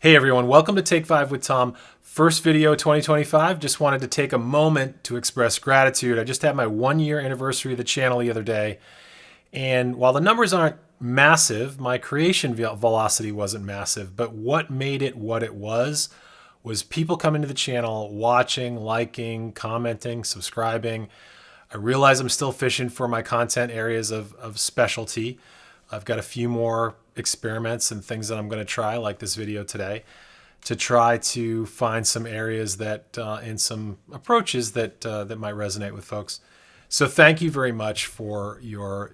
Hey everyone, welcome to Take 5 with Tom. First video 2025. Just wanted to take a moment to express gratitude. I just had my 1-year anniversary of the channel the other day. And while the numbers aren't massive, my creation velocity wasn't massive. But what made it what it was people coming to the channel, watching, liking, commenting, subscribing. I realize I'm still fishing for my content areas of specialty. I've got a few more experiments and things that I'm going to try, like this video today, to try to find some areas that and some approaches that might resonate with folks. So thank you very much for your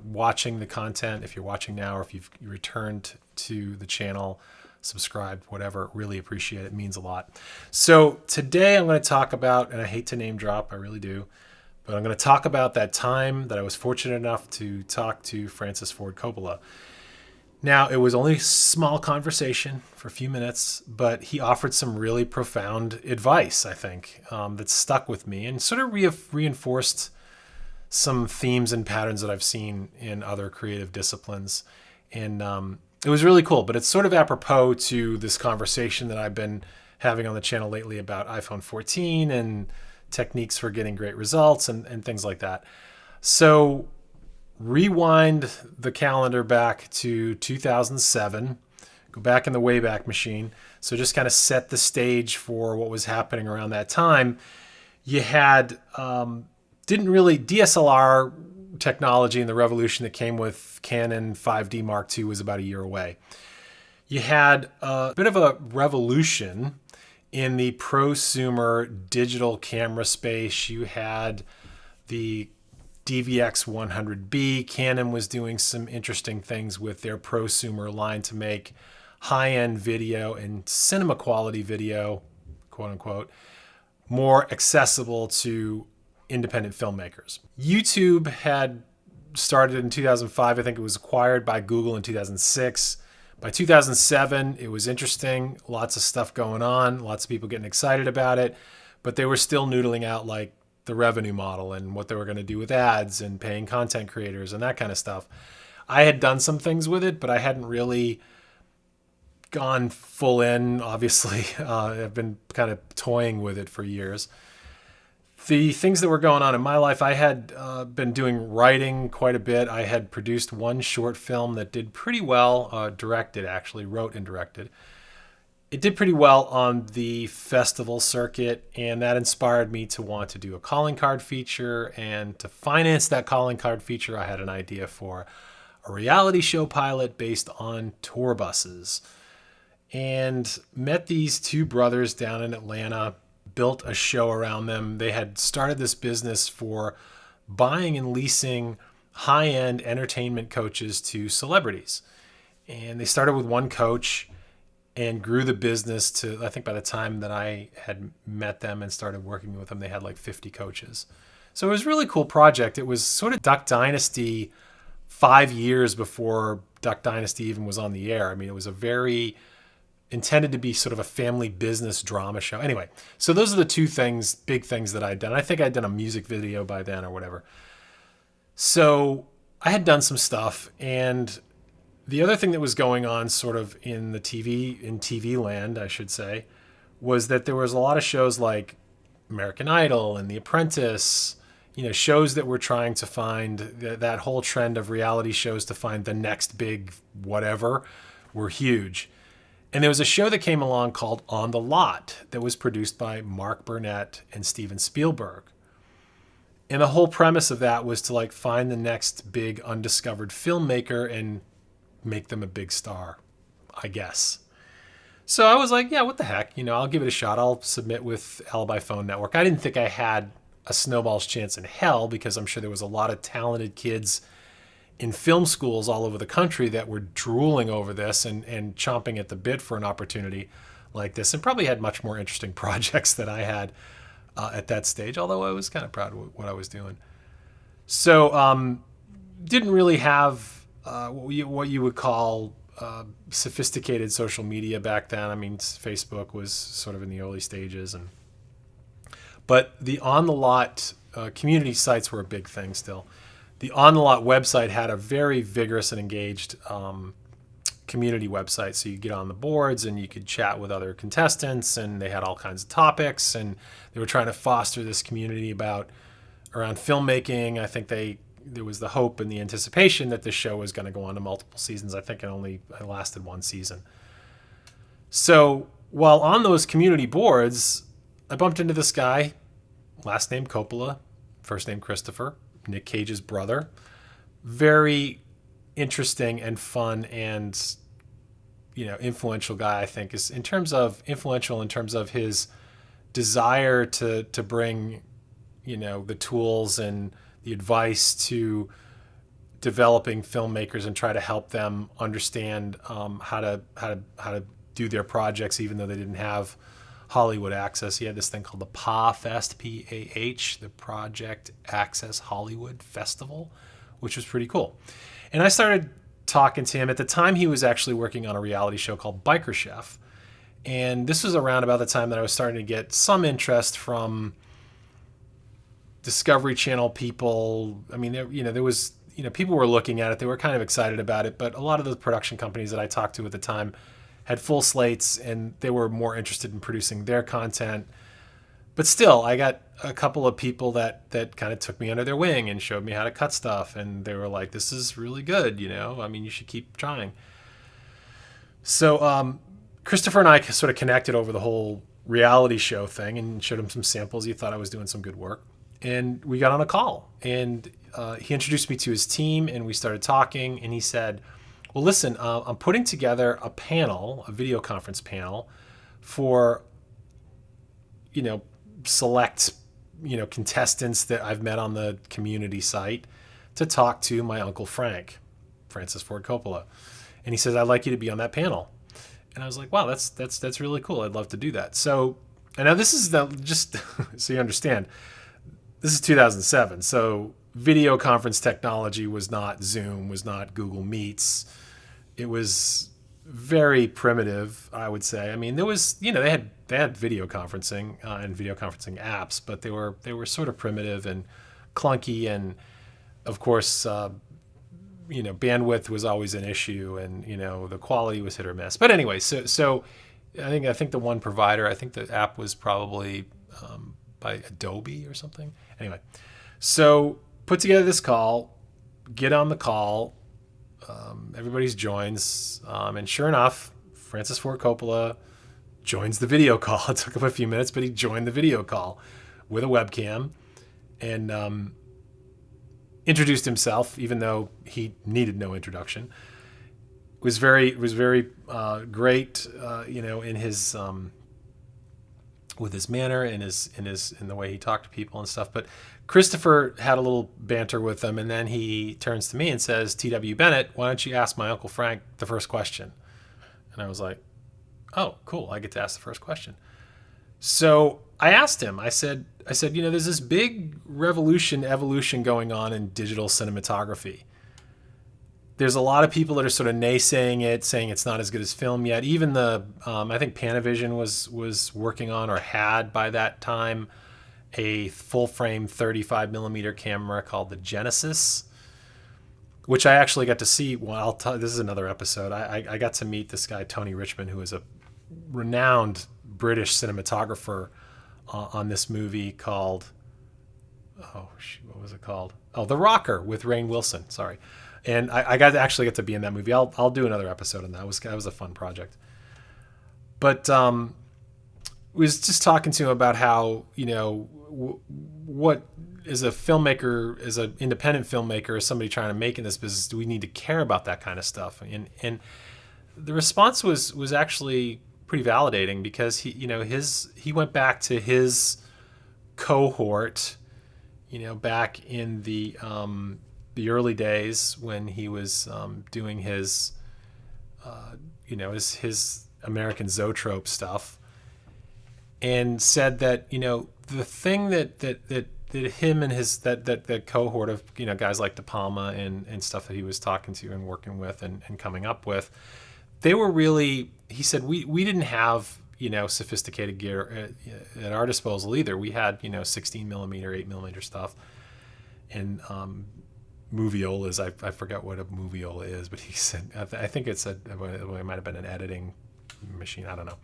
watching the content. If you're watching now, or if you've returned to the channel, subscribed, whatever, really appreciate it. It means a lot. So today I'm going to talk about, and I hate to name drop, I really do, but I'm going to talk about that time that I was fortunate enough to talk to Francis Ford Coppola. Now, it was only a small conversation for a few minutes, but he offered some really profound advice, I think, that stuck with me and sort of reinforced some themes and patterns that I've seen in other creative disciplines. And it was really cool, but it's sort of apropos to this conversation that I've been having on the channel lately about iPhone 14 and techniques for getting great results and things like that. So rewind the calendar back to 2007, go back in the Wayback Machine. So just kind of set the stage for what was happening around that time. You had, DSLR technology and the revolution that came with Canon 5D Mark II was about a year away. You had a bit of a revolution in the prosumer digital camera space. You had the DVX 100B. Canon was doing some interesting things with their prosumer line to make high-end video and cinema quality video, quote unquote, more accessible to independent filmmakers. YouTube had started in 2005. I think it was acquired by Google in 2006. By 2007, it was interesting. Lots of stuff going on. Lots of people getting excited about it. But they were still noodling out like the revenue model and what they were going to do with ads and paying content creators and that kind of stuff. I had done some things with it, but I hadn't really gone full in, obviously. I've been kind of toying with it for years. The things that were going on in my life, I had been doing writing quite a bit. I had produced one short film that did pretty well, wrote and directed. It did pretty well on the festival circuit, and that inspired me to want to do a calling card feature. And to finance that calling card feature, I had an idea for a reality show pilot based on tour buses. And met these two brothers down in Atlanta, built a show around them. They had started this business for buying and leasing high-end entertainment coaches to celebrities. And they started with one coach and grew the business to, I think by the time that I had met them and started working with them, they had like 50 coaches. So it was a really cool project. It was sort of Duck Dynasty 5 years before Duck Dynasty even was on the air. I mean, it was a very intended to be sort of a family business drama show. Anyway, so those are the two things, big things that I'd done. I think I'd done a music video by then or whatever. So I had done some stuff, and the other thing that was going on sort of in TV land, I should say, was that there was a lot of shows like American Idol and The Apprentice, shows that were trying to find that whole trend of reality shows to find the next big whatever were huge. And there was a show that came along called On the Lot that was produced by Mark Burnett and Steven Spielberg. And the whole premise of that was to find the next big undiscovered filmmaker and make them a big star, I guess. So I was like, yeah, what the heck? I'll give it a shot. I'll submit with Alibi Phone Network. I didn't think I had a snowball's chance in hell because I'm sure there was a lot of talented kids in film schools all over the country that were drooling over this and chomping at the bit for an opportunity like this, and probably had much more interesting projects than I had at that stage, although I was kind of proud of what I was doing. So didn't really have what you would call sophisticated social media back then. I mean, Facebook was sort of in the early stages, but the On the Lot community sites were a big thing still. The On the Lot website had a very vigorous and engaged community website. So you get on the boards and you could chat with other contestants, and they had all kinds of topics, and they were trying to foster this community around filmmaking. I think there was the hope and the anticipation that this show was going to go on to multiple seasons. I think it lasted one season. So while on those community boards, I bumped into this guy, last name Coppola, first name Christopher, Nick Cage's brother. Very interesting and fun and, influential guy, I think, is influential in terms of his desire to bring, the tools and the advice to developing filmmakers and try to help them understand how to do their projects, even though they didn't have Hollywood access. He had this thing called the PAH Fest, P-A-H, the Project Access Hollywood Festival, which was pretty cool. And I started talking to him. At the time, he was actually working on a reality show called Biker Chef. And this was around about the time that I was starting to get some interest from Discovery Channel people. I mean, there was, people were looking at it. They were kind of excited about it. But a lot of the production companies that I talked to at the time had full slates, and they were more interested in producing their content. But still, I got a couple of people that kind of took me under their wing and showed me how to cut stuff. And they were like, this is really good, you should keep trying. So Christopher and I sort of connected over the whole reality show thing and showed him some samples. He thought I was doing some good work. And we got on a call. And he introduced me to his team, and we started talking. And he said, well, listen, I'm putting together a video conference panel for, select, contestants that I've met on the community site to talk to my Uncle Frank, Francis Ford Coppola. And he says, I'd like you to be on that panel. And I was like, wow, that's really cool. I'd love to do that. So, and now this is just so you understand, this is 2007. So video conference technology was not Zoom, was not Google Meets. It was very primitive, I would say. I mean, there was, they had video conferencing and video conferencing apps, but they were sort of primitive and clunky, and of course, bandwidth was always an issue, and the quality was hit or miss. But anyway, so I think the one provider, I think the app was probably by Adobe or something. Anyway, so put together this call, get on the call. Everybody's joins, and sure enough, Francis Ford Coppola joins the video call. It took him a few minutes, but he joined the video call with a webcam and introduced himself, even though he needed no introduction. It was very great, in his with his manner and in the way he talked to people and stuff. But Christopher had a little banter with him, and then he turns to me and says, T.W. Bennett, why don't you ask my Uncle Frank the first question? And I was like, oh, cool, I get to ask the first question. So I asked him, I said, there's this big evolution going on in digital cinematography. There's a lot of people that are sort of naysaying it, saying it's not as good as film yet. Even I think Panavision was working on, or had by that time, a full-frame 35 millimeter camera called the Genesis, which I actually got to see. Well, this is another episode. I got to meet this guy, Tony Richmond, who is a renowned British cinematographer on this movie called, what was it called? Oh, The Rocker with Rainn Wilson. Sorry. And I actually get to be in that movie. I'll do another episode on that. That was a fun project. But was just talking to him about how, what as a filmmaker, as an independent filmmaker, as somebody trying to make in this business, do we need to care about that kind of stuff? And the response was actually pretty validating, because he went back to his cohort, back in the early days when he was doing his his American Zoetrope stuff, and said that the thing that him and his that cohort of guys like De Palma and stuff that he was talking to and working with and coming up with, they were really, he said, we didn't have sophisticated gear at our disposal either. We had 16 millimeter, 8 millimeter stuff, and moviolas. I forget what a moviola is, but he said, I think it might have been an editing machine. I don't know.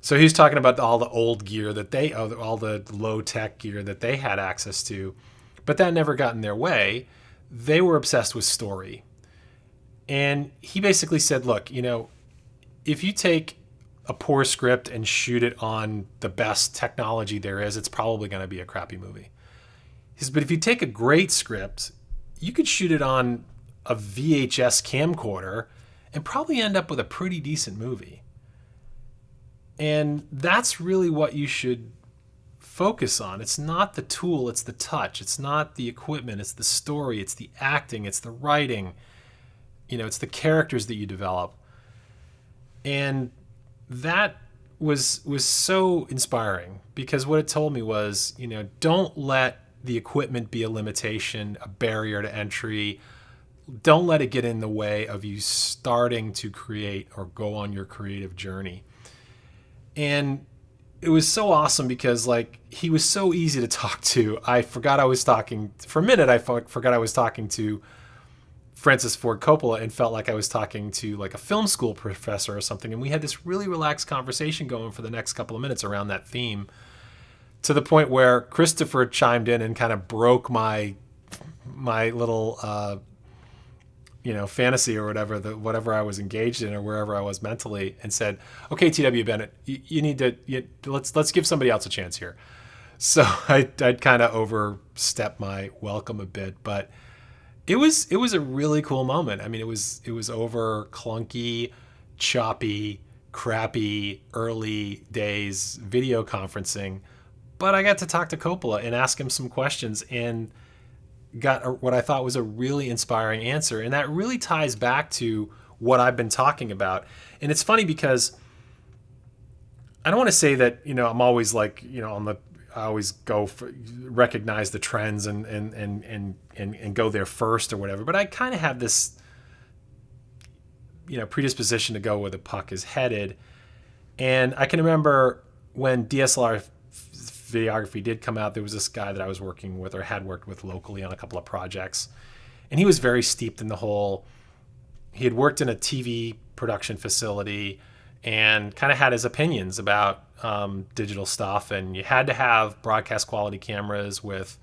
So he's talking about all the old gear all the low tech gear that they had access to, but that never got in their way. They were obsessed with story. And he basically said, look, if you take a poor script and shoot it on the best technology there is, it's probably going to be a crappy movie. He said, but if you take a great script, you could shoot it on a VHS camcorder and probably end up with a pretty decent movie. And that's really what you should focus on. It's not the tool, it's the touch. It's not the equipment, it's the story, it's the acting, it's the writing. It's the characters that you develop. And that was so inspiring, because what it told me was, don't let the equipment be a limitation, a barrier to entry. Don't let it get in the way of you starting to create or go on your creative journey. And it was so awesome because he was so easy to talk to. I forgot I was talking to Francis Ford Coppola and felt like I was talking to a film school professor or something. And we had this really relaxed conversation going for the next couple of minutes around that theme, to the point where Christopher chimed in and kind of broke my little, fantasy or whatever I was engaged in or wherever I was mentally, and said, okay, T.W. Bennett, you need to, let's give somebody else a chance here. So I'd kind of overstepped my welcome a bit, but it was a really cool moment. I mean, it was over clunky, choppy, crappy early days video conferencing, but I got to talk to Coppola and ask him some questions and got what I thought was a really inspiring answer. And that really ties back to what I've been talking about. And it's funny because I don't want to say that, I'm always I always go for, recognize the trends and go there first or whatever. But I kind of have this, predisposition to go where the puck is headed. And I can remember when DSLR videography did come out, there was this guy that I was working with or had worked with locally on a couple of projects. And he was very steeped in the whole, he had worked in a TV production facility and kind of had his opinions about digital stuff. And you had to have broadcast quality cameras with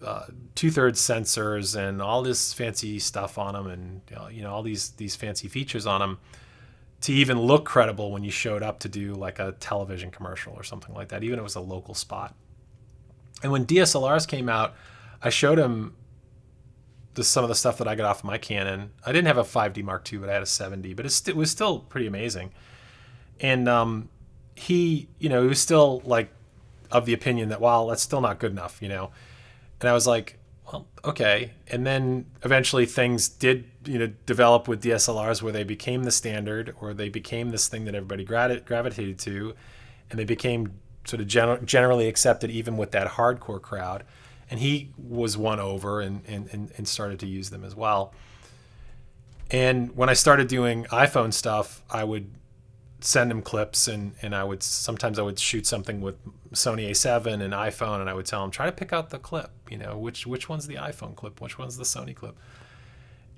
2/3 sensors and all this fancy stuff on them, and all these fancy features on them to even look credible when you showed up to do a television commercial or something like that, even if it was a local spot. And when DSLRs came out, I showed him some of the stuff that I got off of my Canon. I didn't have a 5D Mark II, but I had a 7D, but it was still pretty amazing. And he was still of the opinion that, well, that's still not good enough, And I was like, well, okay. And then eventually things did, develop with DSLRs where they became the standard, or they became this thing that everybody gravitated to, and they became sort of generally accepted even with that hardcore crowd. And he was won over and started to use them as well. And when I started doing iPhone stuff, I would send him clips, and sometimes I would shoot something with Sony A7 and iPhone, and I would tell him, try to pick out the clip, which one's the iPhone clip, which one's the Sony clip.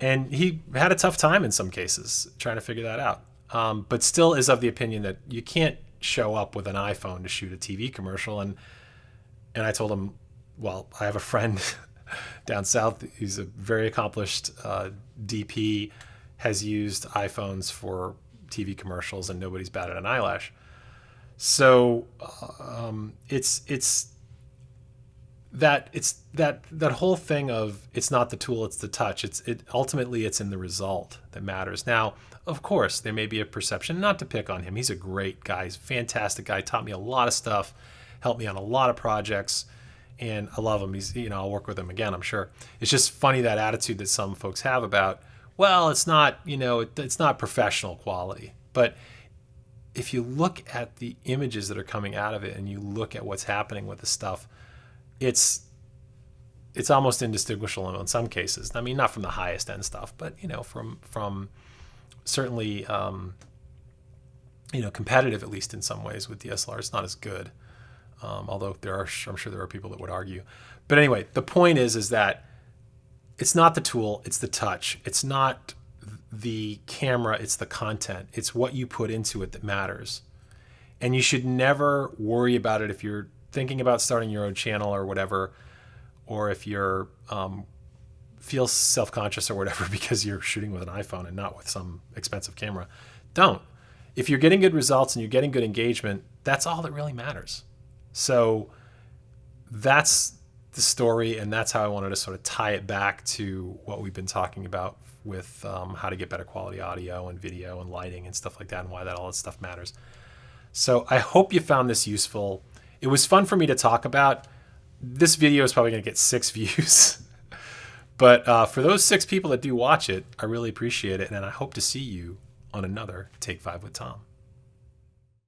And he had a tough time in some cases trying to figure that out, but still is of the opinion that you can't show up with an iPhone to shoot a TV commercial. And I told him, well, I have a friend down south, he's a very accomplished DP, has used iPhones for TV commercials, and nobody's batted an eyelash. So it's that whole thing of, it's not the tool, it's the touch. Ultimately it's in the result that matters. Now, of course, there may be a perception, not to pick on him. He's a great guy. He's a fantastic guy. Taught me a lot of stuff, helped me on a lot of projects, and I love him. He's, I'll work with him again, I'm sure. It's just funny, that attitude that some folks have about, well, it's not, it's not professional quality. But if you look at the images that are coming out of it, and you look at what's happening with the stuff, it's almost indistinguishable in some cases. I mean, not from the highest end stuff, but from certainly competitive, at least in some ways, with DSLR. It's not as good, although I'm sure there are people that would argue. But anyway, the point is that it's not the tool, it's the touch. It's not the camera, it's the content. It's what you put into it that matters. And you should never worry about it if you're thinking about starting your own channel or whatever, or if you're feel self-conscious or whatever because you're shooting with an iPhone and not with some expensive camera. Don't. If you're getting good results and you're getting good engagement, that's all that really matters. So that's the story, and that's how I wanted to sort of tie it back to what we've been talking about with how to get better quality audio and video and lighting and stuff like that, and why that all that stuff matters. So I hope you found this useful. It was fun for me to talk about. This video is probably going to get 6 views. But for those 6 people that do watch it, I really appreciate it. And I hope to see you on another Take 5 with Tom.